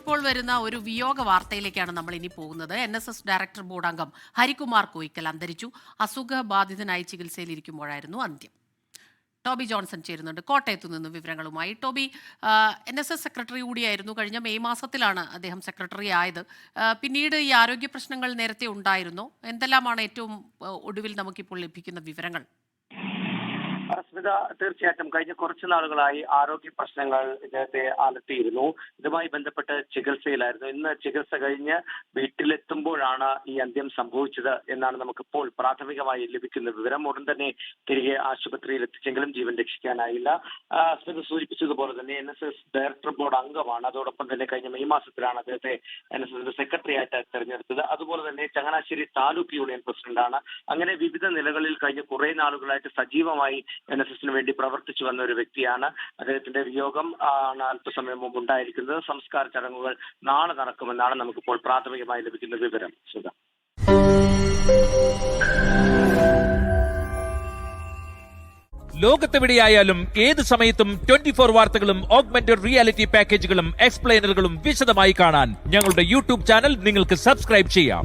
ഇപ്പോൾ വരുന്ന ഒരു വിയോഗ വാർത്തയിലേക്കാണ് നമ്മൾ ഇനി പോകുന്നത്. NSS ഡയറക്ടർ ബോർഡ് അംഗം ഹരികുമാർ കോയിക്കൽ അന്തരിച്ചു. അസുഖബാധിതനായി ചികിത്സയിലിരിക്കുമ്പോഴായിരുന്നു അന്ത്യം. ടോബി ജോൺസൺ ചേരുന്നുണ്ട് കോട്ടയത്തു നിന്ന് വിവരങ്ങളുമായി. ടോബി, NSS സെക്രട്ടറി കൂടിയായിരുന്നു. കഴിഞ്ഞ മെയ് മാസത്തിലാണ് അദ്ദേഹം സെക്രട്ടറി ആയത്. പിന്നീട് ഈ ആരോഗ്യ പ്രശ്നങ്ങൾ നേരത്തെ ഉണ്ടായിരുന്നോ? എന്തെല്ലാമാണ് ഏറ്റവും ഒടുവിൽ നമുക്കിപ്പോൾ ലഭിക്കുന്ന വിവരങ്ങൾ? സ്മിത, തീർച്ചയായിട്ടും കഴിഞ്ഞ കുറച്ചു നാളുകളായി ആരോഗ്യ പ്രശ്നങ്ങൾ ഇദ്ദേഹത്തെ അലട്ടിയിരുന്നു. ഇതുമായി ബന്ധപ്പെട്ട് ചികിത്സയിലായിരുന്നു. ഇന്ന് ചികിത്സ കഴിഞ്ഞ് വീട്ടിലെത്തുമ്പോഴാണ് ഈ അന്ത്യം സംഭവിച്ചത് എന്നാണ് നമുക്കിപ്പോൾ പ്രാഥമികമായി ലഭിക്കുന്ന വിവരം. ഉടൻ തന്നെ തിരികെ ആശുപത്രിയിൽ എത്തിച്ചെങ്കിലും ജീവൻ രക്ഷിക്കാനായില്ല. സ്മിത സൂചിപ്പിച്ചതുപോലെ തന്നെ NSS ഡയറക്ടർ ബോർഡ് അംഗമാണ്. അതോടൊപ്പം തന്നെ കഴിഞ്ഞ മെയ് മാസത്തിലാണ് അദ്ദേഹത്തെ NSS സെക്രട്ടറി ആയിട്ട് തെരഞ്ഞെടുത്തത്. അതുപോലെ തന്നെ ചങ്ങനാശ്ശേരി താലൂക്ക് യൂണിയൻ പ്രസിഡന്റാണ്. അങ്ങനെ വിവിധ നിലകളിൽ കഴിഞ്ഞ കുറെ നാളുകളായിട്ട് സജീവമായി NSSന് വേണ്ടി പ്രവർത്തിച്ചു വന്ന ഒരു വ്യക്തിയാണ്. അദ്ദേഹത്തിന്റെ വിയോഗം അല്പസമയം മുമ്പ് ഉണ്ടായിരിക്കുന്നത്. സംസ്കാര ചടങ്ങുകൾ നാളെ നടക്കുമെന്നാണ് നമുക്കിപ്പോൾ പ്രാഥമികമായി ലഭിക്കുന്ന വിവരം. സുധ, ലോകത്തെവിടെയായാലും ഏത് സമയത്തും 24 വാർത്തകളും ഓഗ്മെന്റഡ് റിയാലിറ്റി പാക്കേജുകളും എക്സ്പ്ലെയിനറുകളും വിശദമായി കാണാൻ ഞങ്ങളുടെ യൂട്യൂബ് ചാനൽ നിങ്ങൾക്ക് സബ്സ്ക്രൈബ് ചെയ്യാം.